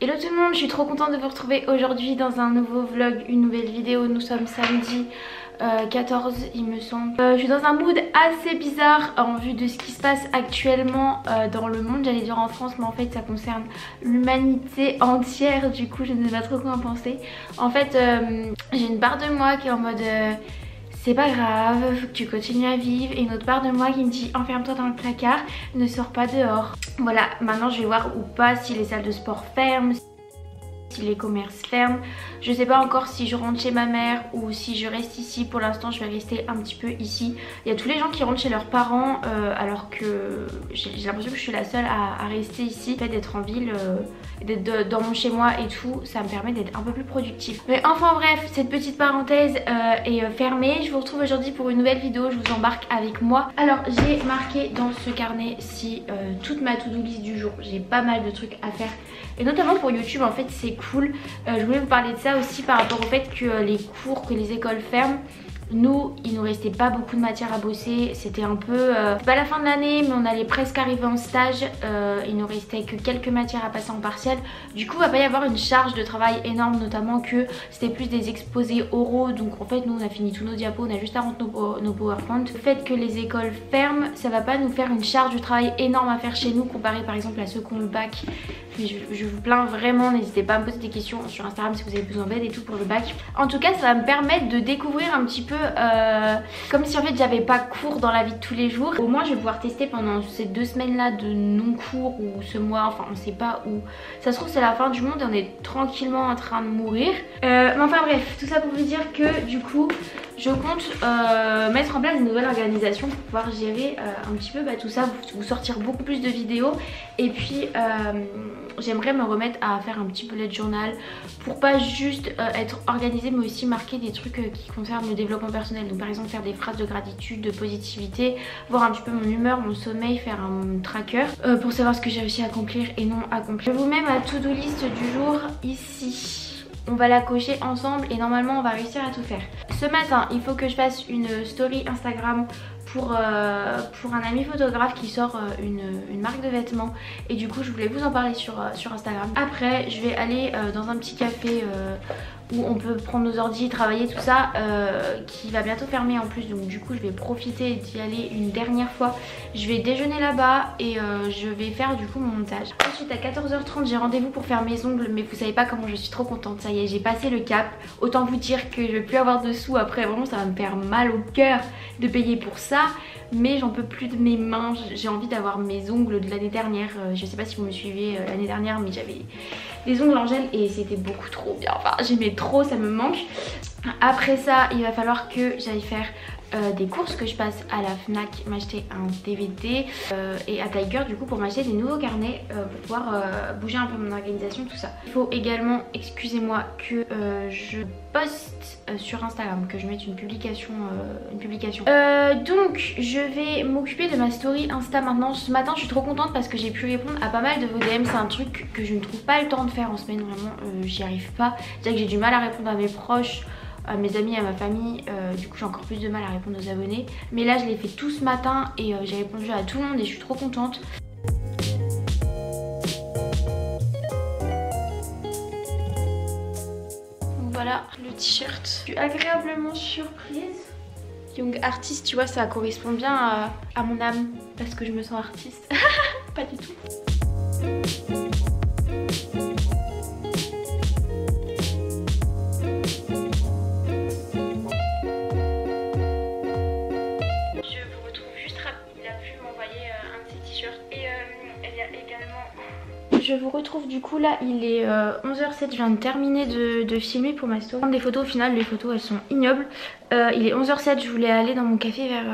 Hello tout le monde, je suis trop contente de vous retrouver aujourd'hui dans un nouveau vlog, une nouvelle vidéo. Nous sommes samedi 14 il me semble. Je suis dans un mood assez bizarre en vue de ce qui se passe actuellement dans le monde. J'allais dire en France mais en fait ça concerne l'humanité entière, du coup je ne sais pas trop quoi en penser. En fait j'ai une part de moi qui est en mode c'est pas grave, faut que tu continues à vivre, et une autre part de moi qui me dit enferme-toi dans le placard, ne sors pas dehors. Voilà, maintenant je vais voir ou pas si les salles de sport ferment, si les commerces ferment. Je sais pas encore si je rentre chez ma mère ou si je reste ici. Pour l'instant je vais rester un petit peu ici. Il y a tous les gens qui rentrent chez leurs parents alors que j'ai l'impression que je suis la seule à rester ici. Le fait d'être en ville, d'être dans mon chez moi et tout, ça me permet d'être un peu plus productive. Mais enfin bref, cette petite parenthèse est fermée. Je vous retrouve aujourd'hui pour une nouvelle vidéo, je vous embarque avec moi. Alors j'ai marqué dans ce carnet-ci toute ma to-do list du jour. J'ai pas mal de trucs à faire et notamment pour YouTube en fait c'est cool. Je voulais vous parler de ça aussi par rapport au fait que les cours, que les écoles ferment. Nous, il nous restait pas beaucoup de matière à bosser, c'était un peu... c'est pas la fin de l'année mais on allait presque arriver en stage, il nous restait que quelques matières à passer en partiel. Du coup il va pas y avoir une charge de travail énorme, notamment que c'était plus des exposés oraux. Donc en fait nous on a fini tous nos diapos, on a juste à rendre nos PowerPoint. Le fait que les écoles ferment, ça va pas nous faire une charge de travail énorme à faire chez nous comparé par exemple à ceux qui ont le bac. Mais je vous plains vraiment, n'hésitez pas à me poser des questions sur Instagram si vous avez besoin d'aide et tout pour le bac. En tout cas ça va me permettre de découvrir un petit peu comme si en fait j'avais pas cours dans la vie de tous les jours. Au moins je vais pouvoir tester pendant ces 2 semaines là de non-cours ou ce mois, enfin on sait pas où. Ça se trouve c'est la fin du monde et on est tranquillement en train de mourir. Mais enfin bref, tout ça pour vous dire que du coup je compte mettre en place une nouvelle organisation pour pouvoir gérer un petit peu tout ça, vous sortir beaucoup plus de vidéos. Et puis j'aimerais me remettre à faire un petit bullet journal pour pas juste être organisée mais aussi marquer des trucs qui concernent le développement personnel. Donc par exemple faire des phrases de gratitude, de positivité, voir un petit peu mon humeur, mon sommeil, faire un tracker pour savoir ce que j'ai réussi à accomplir et non accomplir. Je vous mets ma to-do list du jour ici. On va la cocher ensemble et normalement on va réussir à tout faire. Ce matin il faut que je fasse une story Instagram pour un ami photographe qui sort une marque de vêtements. Et du coup je voulais vous en parler sur Instagram. Après je vais aller dans un petit café où on peut prendre nos ordi, travailler tout ça, qui va bientôt fermer en plus. Donc du coup je vais profiter d'y aller une dernière fois. Je vais déjeuner là-bas et je vais faire du coup mon montage. Ensuite à 14h30 j'ai rendez-vous pour faire mes ongles. Mais vous savez pas comment je suis trop contente, ça y est j'ai passé le cap. Autant vous dire que je vais plus avoir de sous après, vraiment ça va me faire mal au cœur de payer pour ça. Mais j'en peux plus de mes mains, j'ai envie d'avoir mes ongles de l'année dernière. Je sais pas si vous me suivez l'année dernière mais j'avais des ongles en gel et c'était beaucoup trop bien. Enfin j'aimais trop, ça me manque. Après ça il va falloir que j'aille faire des courses, que je passe à la Fnac m'acheter un DVD et à Tiger du coup pour m'acheter des nouveaux carnets pour pouvoir bouger un peu mon organisation, tout ça. Il faut également, excusez-moi, que je poste sur Instagram, que je mette une publication. Donc je vais m'occuper de ma story Insta maintenant. Ce matin je suis trop contente parce que j'ai pu répondre à pas mal de vos DM. C'est un truc que je ne trouve pas le temps de faire en semaine, vraiment j'y arrive pas. C'est-à-dire que j'ai du mal à répondre à mes proches, à mes amis, à ma famille, du coup j'ai encore plus de mal à répondre aux abonnés. Mais là je l'ai fait tout ce matin et j'ai répondu à tout le monde et je suis trop contente. Voilà le t-shirt. Je suis agréablement surprise. Young artist, tu vois, ça correspond bien à mon âme parce que je me sens artiste. Pas du tout. Je vous retrouve du coup là, il est 11h07, je viens de terminer de filmer pour ma story. Des photos, au final les photos elles sont ignobles. Il est 11h07, je voulais aller dans mon café vers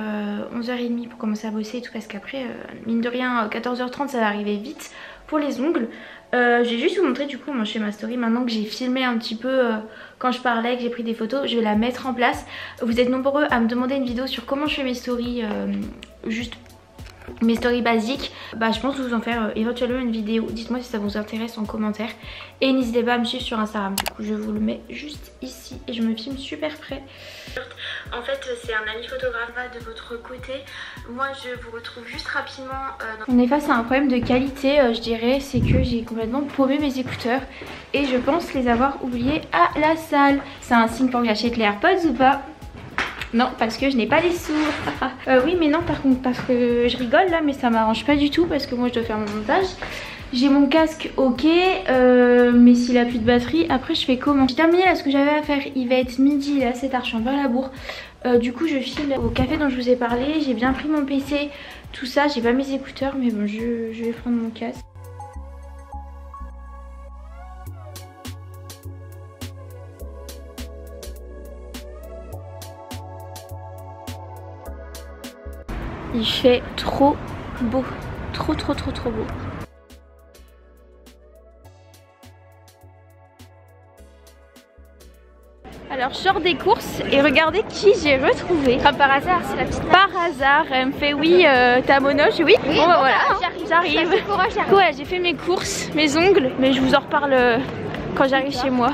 11h30 pour commencer à bosser et tout parce qu'après mine de rien 14h30 ça va arriver vite pour les ongles. Je vais juste vous montrer du coup mon schéma story maintenant que j'ai filmé un petit peu quand je parlais, que j'ai pris des photos, je vais la mettre en place. Vous êtes nombreux à me demander une vidéo sur comment je fais mes stories juste mes stories basiques, bah je pense vous en faire éventuellement une vidéo. Dites-moi si ça vous intéresse en commentaire. Et n'hésitez pas à me suivre sur Instagram. Du coup je vous le mets juste ici et je me filme super près. En fait c'est un ami photographe de votre côté. Moi je vous retrouve juste rapidement. On est face à un problème de qualité je dirais. C'est que j'ai complètement paumé mes écouteurs. Et je pense les avoir oubliés à la salle. C'est un signe pour que j'achète les AirPods ou pas? Non, parce que je n'ai pas les sous. Oui mais non par contre, parce que je rigole là, mais ça m'arrange pas du tout parce que moi je dois faire mon montage. J'ai mon casque ok, mais s'il a plus de batterie, après je fais comment? J'ai terminé là ce que j'avais à faire, il va être midi là, c'est tard, je suis un peu à la bourre. Du coup je file au café dont je vous ai parlé, j'ai bien pris mon PC, tout ça, j'ai pas mes écouteurs mais bon je vais prendre mon casque. Il fait trop beau, trop beau. Alors je sors des courses et regardez qui j'ai retrouvé. Comme par hasard, c'est la petite. Par hasard, elle me fait oui, t'as monoche, oui. Bon bah voilà, j'arrive. Ouais, j'ai fait mes courses, mes ongles, mais je vous en reparle quand j'arrive chez moi.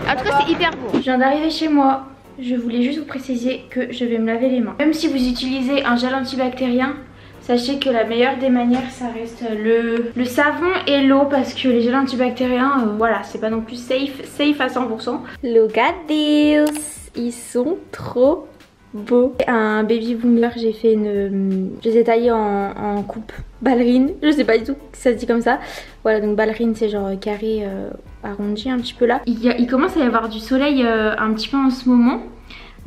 En tout cas c'est hyper beau. Je viens d'arriver chez moi. Je voulais juste vous préciser que je vais me laver les mains. Même si vous utilisez un gel antibactérien, sachez que la meilleure des manières ça reste le savon et l'eau, parce que les gels antibactériens voilà, c'est pas non plus safe à 100%. Look at this, ils sont trop beau. Un baby boomer, j'ai fait une... je les ai taillés en coupe ballerine, je sais pas du tout si ça se dit comme ça. Voilà, donc ballerine c'est genre carré arrondi un petit peu là. Il commence à y avoir du soleil un petit peu en ce moment.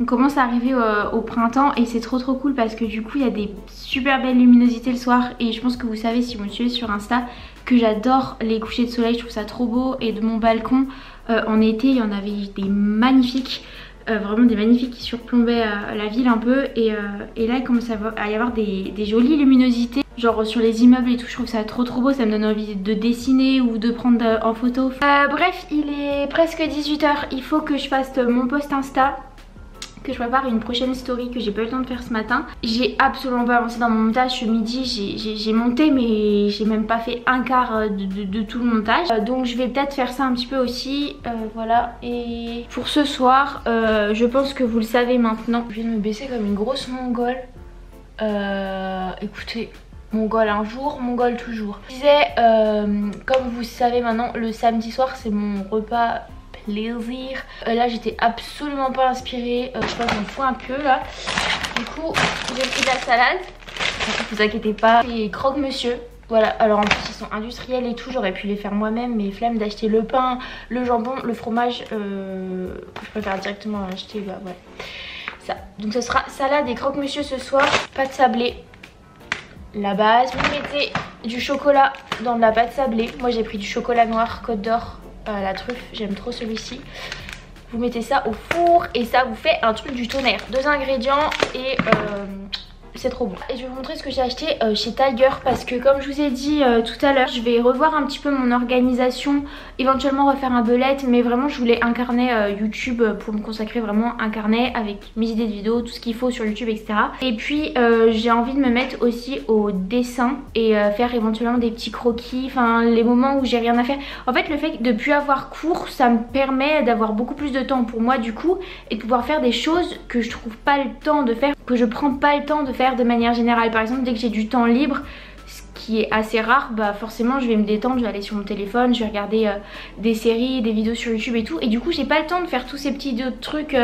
On commence à arriver au printemps et c'est trop cool parce que du coup il y a des super belles luminosités le soir. Et je pense que vous savez, si vous me suivez sur Insta, que j'adore les couchers de soleil, je trouve ça trop beau. Et de mon balcon en été il y en avait des magnifiques. Vraiment des magnifiques qui surplombaient la ville un peu et là il commence à y avoir des jolies luminosités genre sur les immeubles et tout. Je trouve ça trop beau, ça me donne envie de dessiner ou de prendre en photo. Bref, il est presque 18 h, il faut que je fasse mon post Insta, que je prépare une prochaine story que j'ai pas eu le temps de faire ce matin. J'ai absolument pas avancé dans mon montage. Ce midi j'ai monté mais j'ai même pas fait un quart de tout le montage. Donc je vais peut-être faire ça un petit peu aussi. Voilà, et pour ce soir je pense que vous le savez maintenant. Je viens de me baisser comme une grosse mongole. Écoutez, mongole un jour, mongole toujours. Je disais, comme vous savez maintenant, le samedi soir c'est mon repas plaisir. Là j'étais absolument pas inspirée, je crois que je m'en fous un peu là. Du coup j'ai pris de la salade, ne vous inquiétez pas, et croque-monsieur. Voilà, alors en plus ils sont industriels et tout, j'aurais pu les faire moi-même, mais flemme d'acheter le pain, le jambon, le fromage, je préfère directement acheter, bah ouais, ça. Donc ce sera salade et croque-monsieur ce soir, pâte sablée, la base. Vous mettez du chocolat dans de la pâte sablée, moi j'ai pris du chocolat noir Côte d'Or, la truffe, j'aime trop celui-ci. Vous mettez ça au four et ça vous fait un truc du tonnerre. 2 ingrédients et c'est trop bon. Et je vais vous montrer ce que j'ai acheté chez Tiger, parce que comme je vous ai dit tout à l'heure, je vais revoir un petit peu mon organisation, éventuellement refaire un bullet, mais vraiment je voulais un carnet YouTube pour me consacrer vraiment un carnet avec mes idées de vidéos, tout ce qu'il faut sur YouTube, etc. Et puis j'ai envie de me mettre aussi au dessin et faire éventuellement des petits croquis, enfin les moments où j'ai rien à faire. En fait le fait de ne plus avoir cours, ça me permet d'avoir beaucoup plus de temps pour moi du coup, et de pouvoir faire des choses que je trouve pas le temps de faire, que je prends pas le temps de faire de manière générale. Par exemple, dès que j'ai du temps libre, ce qui est assez rare, bah forcément je vais me détendre, je vais aller sur mon téléphone, je vais regarder des séries, des vidéos sur YouTube et tout, et du coup j'ai pas le temps de faire tous ces petits trucs.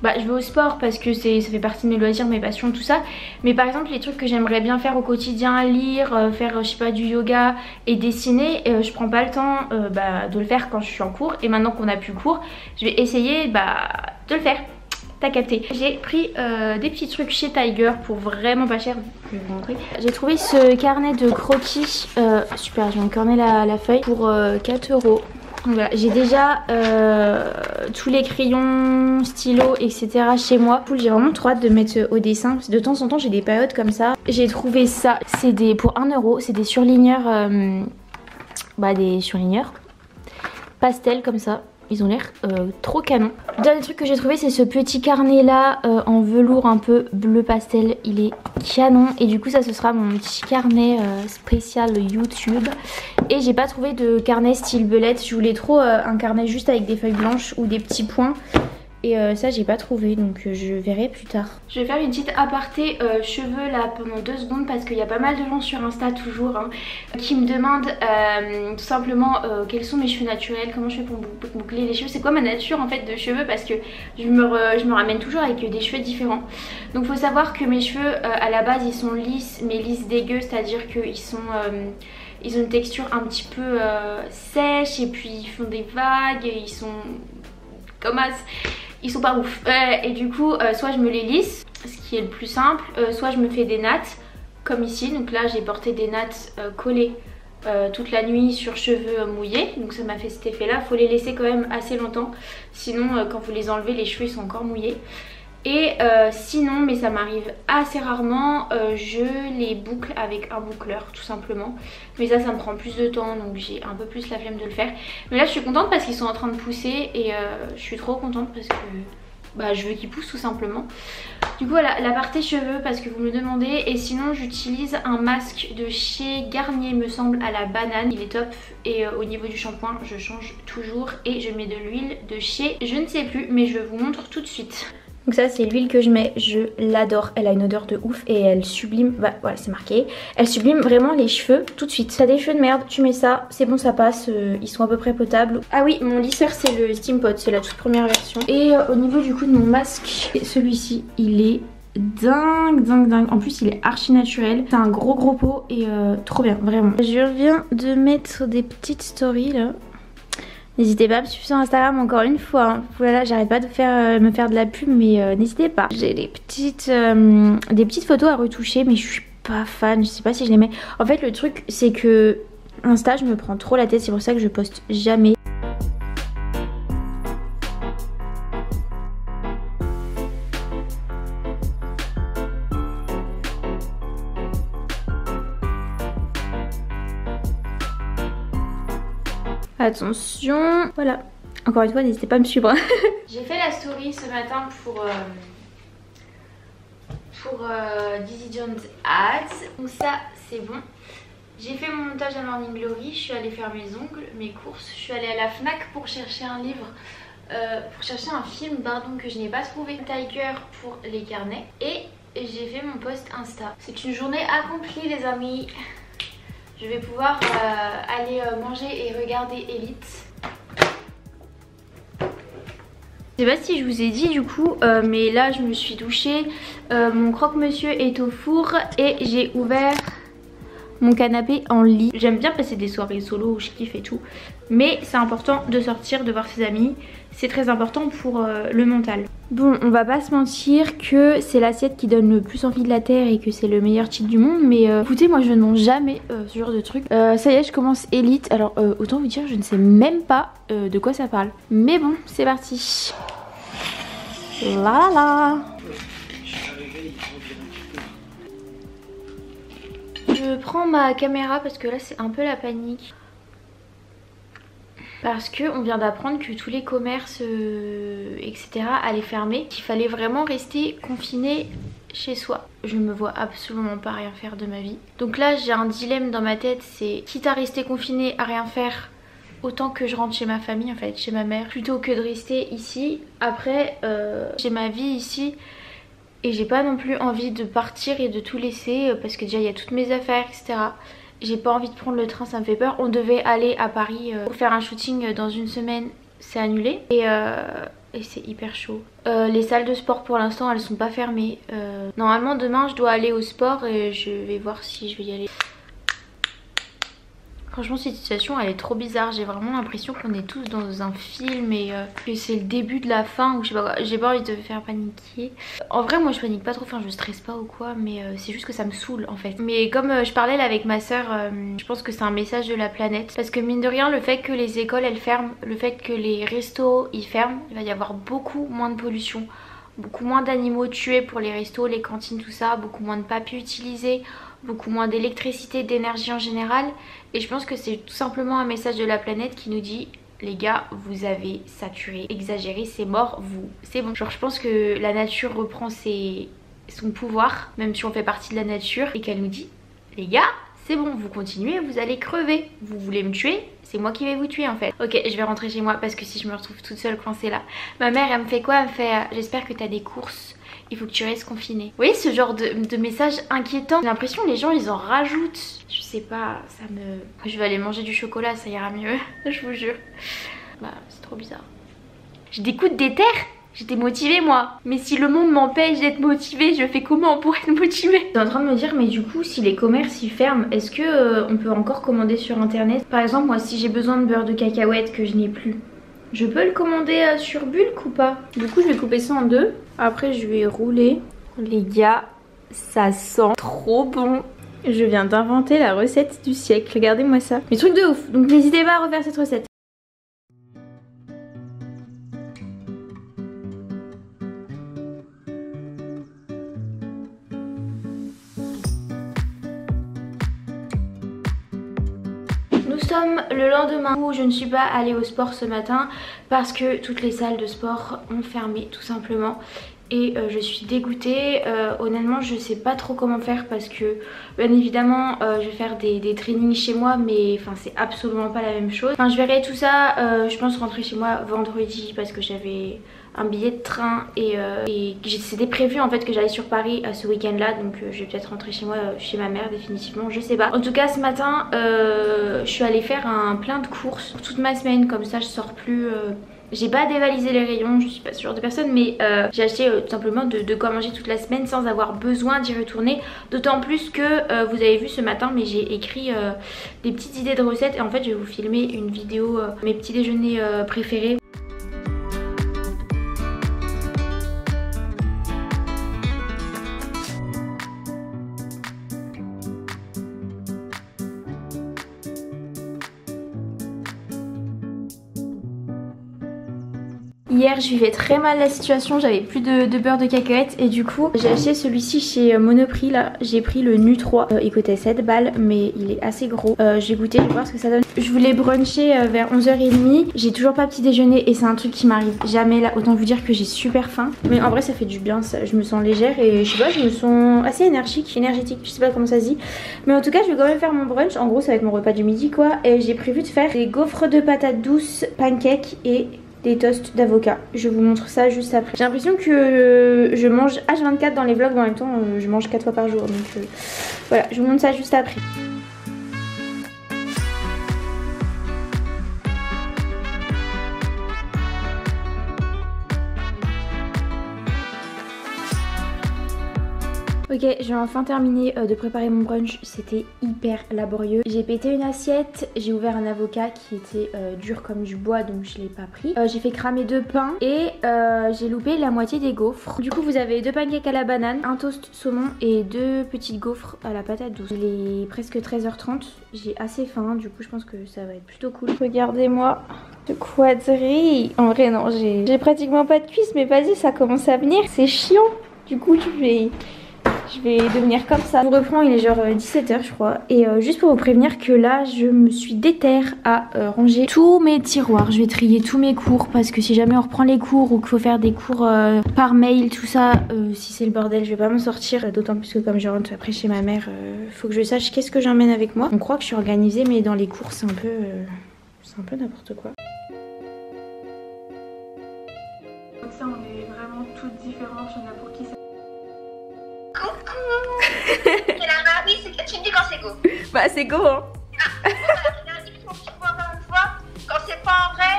Bah je vais au sport parce que ça fait partie de mes loisirs, mes passions, tout ça, mais par exemple les trucs que j'aimerais bien faire au quotidien, lire, faire je sais pas du yoga et dessiner, je prends pas le temps de le faire quand je suis en cours. Et maintenant qu'on a plus cours, je vais essayer de le faire. T'as capté. J'ai pris des petits trucs chez Tiger pour vraiment pas cher. Je vais vous montrer. J'ai trouvé ce carnet de croquis. Super, je vais encorner la feuille pour 4 €. Voilà, j'ai déjà tous les crayons, stylos, etc. chez moi. J'ai vraiment trop hâte de mettre au dessin, parce que de temps en temps j'ai des périodes comme ça. J'ai trouvé ça, c'est pour 1 €, c'est des surligneurs, des surligneurs pastel comme ça. ils ont l'air trop canon. Le dernier truc que j'ai trouvé, c'est ce petit carnet là en velours un peu bleu pastel. Il est canon et du coup ça ce sera mon petit carnet spécial YouTube. Et j'ai pas trouvé de carnet style belette. Je voulais trop un carnet juste avec des feuilles blanches ou des petits points. Et ça j'ai pas trouvé, donc je verrai plus tard. Je vais faire une petite aparté cheveux là pendant 2 secondes parce qu'il y a pas mal de gens sur Insta toujours hein, qui me demandent tout simplement quels sont mes cheveux naturels, comment je fais pour boucler les cheveux, c'est quoi ma nature en fait de cheveux, parce que je me ramène toujours avec des cheveux différents. Donc faut savoir que mes cheveux à la base ils sont lisses, mais lisses dégueux, c'est à dire qu'ils sont... ils ont une texture un petit peu sèche et puis ils font des vagues et ils sont comme as. Ils sont pas ouf et du coup soit je me les lisse, ce qui est le plus simple, soit je me fais des nattes comme ici. Donc là j'ai porté des nattes collées toute la nuit sur cheveux mouillés, donc ça m'a fait cet effet là. Faut les laisser quand même assez longtemps, sinon quand vous les enlevez les cheveux ils sont encore mouillés. Et sinon, mais ça m'arrive assez rarement, je les boucle avec un boucleur tout simplement. Mais ça me prend plus de temps, donc j'ai un peu plus la flemme de le faire. Mais là je suis contente parce qu'ils sont en train de pousser et je suis trop contente parce que bah, je veux qu'ils poussent tout simplement. Du coup voilà, la partie cheveux parce que vous me le demandez. Et sinon j'utilise un masque de chez Garnier me semble à la banane, il est top. Et au niveau du shampoing je change toujours et je mets de l'huile de chez je ne sais plus, mais je vous montre tout de suite. Donc ça c'est l'huile que je mets, je l'adore, elle a une odeur de ouf et elle sublime, bah voilà c'est marqué, elle sublime vraiment les cheveux tout de suite. T'as des cheveux de merde, tu mets ça, c'est bon ça passe, ils sont à peu près potables. Ah oui, mon lisseur c'est le Steam Pot, c'est la toute première version. Et au niveau du coup de mon masque, celui-ci il est dingue. En plus il est archi naturel, c'est un gros pot et trop bien vraiment. Je viens de mettre des petites stories là. N'hésitez pas à me suivre sur Instagram encore une fois. Hein. Voilà, j'arrête pas de me faire de la pub, mais n'hésitez pas. J'ai des petites photos à retoucher, mais je suis pas fan. Je sais pas si je les mets. En fait, le truc, c'est que Insta, je me prends trop la tête. C'est pour ça que je poste jamais. Attention, voilà. Encore une fois, n'hésitez pas à me suivre. J'ai fait la story ce matin pour Dizzy Jones Ads. Donc ça, c'est bon. J'ai fait mon montage à Morning Glory. Je suis allée faire mes ongles, mes courses. Je suis allée à la Fnac pour chercher un livre. Pour chercher un film pardon, que je n'ai pas trouvé. Tiger pour les carnets. Et j'ai fait mon post Insta. C'est une journée accomplie les amis. Je vais pouvoir aller manger et regarder Elite. Je sais pas si je vous ai dit du coup, mais là je me suis douchée. Mon croque-monsieur est au four et j'ai ouvert mon canapé en lit. J'aime bien passer des soirées solo où je kiffe et tout. Mais c'est important de sortir, de voir ses amis. C'est très important pour le mental. Bon, on va pas se mentir que c'est l'assiette qui donne le plus envie de la terre et que c'est le meilleur cheat du monde. Mais écoutez, moi je ne mange jamais ce genre de truc. Ça y est, je commence Elite. Alors autant vous dire, je ne sais même pas de quoi ça parle. Mais bon, c'est parti. La. Je prends ma caméra parce que là c'est un peu la panique. Parce qu'on vient d'apprendre que tous les commerces, etc. allaient fermer. Qu'il fallait vraiment rester confiné chez soi. Je me vois absolument pas rien faire de ma vie. Donc là j'ai un dilemme dans ma tête, c'est quitte à rester confiné à rien faire, autant que je rentre chez ma famille en fait, chez ma mère, plutôt que de rester ici. Après j'ai ma vie ici et j'ai pas non plus envie de partir et de tout laisser parce que déjà il y a toutes mes affaires, etc. J'ai pas envie de prendre le train, ça me fait peur. On devait aller à Paris pour faire un shooting dans une semaine, c'est annulé. Et c'est hyper chaud. Les salles de sport pour l'instant elles sont pas fermées. Normalement demain je dois aller au sport et je vais voir si je vais y aller. Franchement cette situation elle est trop bizarre, j'ai vraiment l'impression qu'on est tous dans un film et que c'est le début de la fin ou je sais pas quoi. J'ai pas envie de me faire paniquer. En vrai moi je panique pas trop, enfin je stresse pas ou quoi, mais c'est juste que ça me saoule en fait. Mais comme je parlais là avec ma soeur, je pense que c'est un message de la planète. Parce que mine de rien le fait que les écoles elles ferment, le fait que les restos ils ferment, il va y avoir beaucoup moins de pollution. Beaucoup moins d'animaux tués pour les restos, les cantines, tout ça, beaucoup moins de papier utilisé, beaucoup moins d'électricité, d'énergie en général. Et je pense que c'est tout simplement un message de la planète qui nous dit les gars, vous avez saturé, exagéré, c'est mort, c'est bon. Genre je pense que la nature reprend son pouvoir, même si on fait partie de la nature, et qu'elle nous dit, les gars, c'est bon, vous continuez, vous allez crever. Vous voulez me tuer, c'est moi qui vais vous tuer en fait. Ok, je vais rentrer chez moi parce que si je me retrouve toute seule coincée là. Ma mère, elle me fait quoi? Elle me fait, j'espère que t'as des courses. Il faut que tu restes confinée. Vous voyez ce genre de message inquiétant? J'ai l'impression que les gens ils en rajoutent. Je sais pas, ça me... Je vais aller manger du chocolat, ça ira mieux. Je vous jure. Bah c'est trop bizarre. J'ai des coups de déter. J'étais motivée moi. Mais si le monde m'empêche d'être motivée, je fais comment pour être motivée? Je suis en train de me dire, mais du coup si les commerces ils ferment, est-ce que on peut encore commander sur internet? Par exemple moi si j'ai besoin de beurre de cacahuète que je n'ai plus, je peux le commander sur Bulk ou pas? Du coup je vais couper ça en deux. Après je vais rouler. Les gars, ça sent trop bon. Je viens d'inventer la recette du siècle. Regardez-moi ça. Mais truc de ouf. Donc n'hésitez pas à refaire cette recette. Nous sommes le lendemain où je ne suis pas allée au sport ce matin parce que toutes les salles de sport ont fermé tout simplement. Et je suis dégoûtée, honnêtement je sais pas trop comment faire parce que bien évidemment je vais faire des trainings chez moi mais enfin c'est absolument pas la même chose. Enfin je verrai tout ça, je pense rentrer chez moi vendredi parce que j'avais un billet de train et c'était prévu en fait que j'allais sur Paris ce week-end là, donc je vais peut-être rentrer chez moi chez ma mère définitivement, je sais pas. En tout cas ce matin je suis allée faire un plein de courses pour toute ma semaine, comme ça je sors plus... J'ai pas dévalisé les rayons, je suis pas ce genre de personne, mais j'ai acheté tout simplement de quoi manger toute la semaine sans avoir besoin d'y retourner. D'autant plus que vous avez vu ce matin, mais j'ai écrit des petites idées de recettes et en fait je vais vous filmer une vidéo mes petits déjeuners préférés. Hier je vivais très mal la situation, j'avais plus de beurre de cacahuète et du coup j'ai acheté celui-ci chez Monoprix là. J'ai pris le Nu 3, il coûtait 7 balles mais il est assez gros. J'ai goûté, je vais voir ce que ça donne. Je voulais bruncher vers 11h30, j'ai toujours pas petit déjeuner et c'est un truc qui m'arrive jamais là. Autant vous dire que j'ai super faim. Mais en vrai ça fait du bien, ça. Je me sens légère et je sais pas, je me sens assez énergique, je sais pas comment ça se dit. Mais en tout cas je vais quand même faire mon brunch, en gros ça va être mon repas du midi quoi. Et j'ai prévu de faire des gaufres de patates douces, pancakes et... des toasts d'avocat. Je vous montre ça juste après. J'ai l'impression que je mange H24 dans les vlogs, mais en même temps je mange 4 fois par jour. Donc voilà, je vous montre ça juste après. Ok, j'ai enfin terminé de préparer mon brunch, c'était hyper laborieux. J'ai pété une assiette, j'ai ouvert un avocat qui était dur comme du bois donc je l'ai pas pris. J'ai fait cramer 2 pains et j'ai loupé la moitié des gaufres. Du coup vous avez 2 pancakes à la banane, un toast saumon et 2 petites gaufres à la patate douce. Il est presque 13h30, j'ai assez faim, du coup je pense que ça va être plutôt cool. Regardez-moi ce quadrille. En vrai non, j'ai pratiquement pas de cuisses mais vas-y ça commence à venir, c'est chiant. Du coup je vais devenir comme ça. Je vous reprends, il est genre 17h je crois. Et juste pour vous prévenir que là je me suis déterre à ranger tous mes tiroirs. Je vais trier tous mes cours parce que si jamais on reprend les cours ou qu'il faut faire des cours par mail, tout ça, si c'est le bordel je vais pas m'en sortir. D'autant plus que comme je rentre après chez ma mère, faut que je sache qu'est-ce que j'emmène avec moi. On croit que je suis organisée mais dans les cours c'est un peu n'importe quoi. Donc ça on est vraiment toutes différentes, il y en a pour qui ça... C'est la Marie, c'est que tu me dis quand c'est go. Bah c'est go hein. Ah, voilà, il faut que tu vois encore une fois. Quand c'est pas en vrai,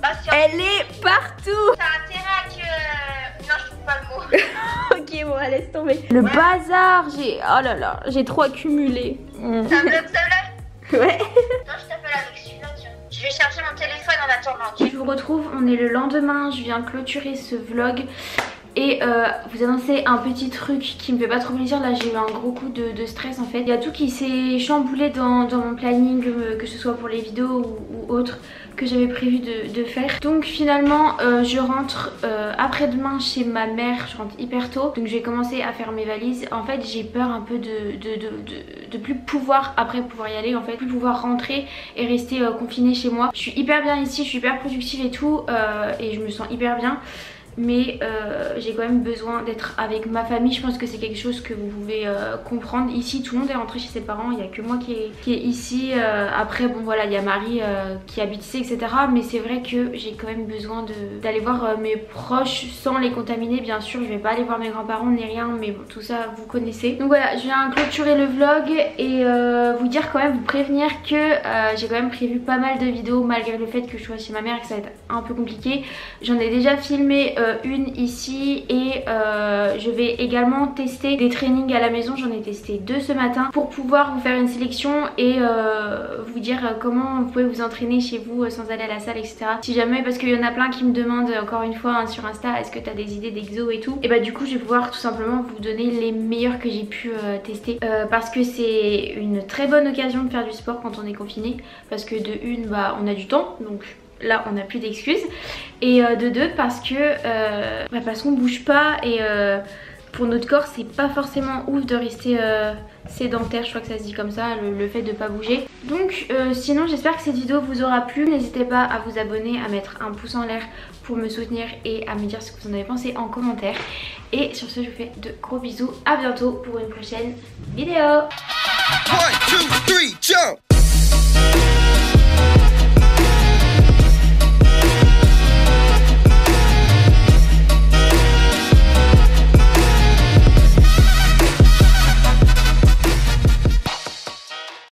bah c'est en... Elle est partout. T'as intérêt à que... Non je trouve pas le mot. Ok bon laisse tomber. Le bazar, oh là là, j'ai trop accumulé. Ça bloque. Ouais. Non je t'appelle avec celui-là tiens. Je vais chercher mon téléphone en attendant. Je vous retrouve, on est le lendemain, je viens clôturer ce vlog. et vous annoncer un petit truc qui me fait pas trop plaisir. Là j'ai eu un gros coup de stress en fait. Il y a tout qui s'est chamboulé dans mon planning, que ce soit pour les vidéos ou autres que j'avais prévu de faire. Donc finalement je rentre après-demain chez ma mère, je rentre hyper tôt, donc je vais commencer à faire mes valises. En fait j'ai peur un peu de plus pouvoir y aller, en fait plus pouvoir rentrer et rester confinée chez moi. Je suis hyper bien ici, je suis hyper productive et tout, et je me sens hyper bien, mais j'ai quand même besoin d'être avec ma famille. Je pense que c'est quelque chose que vous pouvez comprendre. Ici tout le monde est rentré chez ses parents, il n'y a que moi qui est ici. Après bon voilà, il y a Marie qui habite ici etc, mais c'est vrai que j'ai quand même besoin d'aller voir mes proches sans les contaminer. Bien sûr je vais pas aller voir mes grands-parents ni rien, mais bon, tout ça vous connaissez. Donc voilà, je viens clôturer le vlog et vous dire quand même, vous prévenir que j'ai quand même prévu pas mal de vidéos malgré le fait que je sois chez ma mère et que ça va être un peu compliqué. J'en ai déjà filmé une ici et je vais également tester des trainings à la maison. J'en ai testé 2 ce matin pour pouvoir vous faire une sélection et vous dire comment vous pouvez vous entraîner chez vous sans aller à la salle etc. Si jamais, parce qu'il y en a plein qui me demandent encore une fois sur Insta, est-ce que tu as des idées d'exo et tout, et bah du coup je vais pouvoir tout simplement vous donner les meilleurs que j'ai pu tester, parce que c'est une très bonne occasion de faire du sport quand on est confiné, parce que de une bah on a du temps, donc là on n'a plus d'excuses, et de deux parce qu'on bouge pas et pour notre corps c'est pas forcément ouf de rester sédentaire, je crois que ça se dit comme ça, le fait de pas bouger. Donc sinon j'espère que cette vidéo vous aura plu. N'hésitez pas à vous abonner, à mettre un pouce en l'air pour me soutenir et à me dire ce que vous en avez pensé en commentaire. Et sur ce je vous fais de gros bisous, à bientôt pour une prochaine vidéo. 1, 2, 3, jump!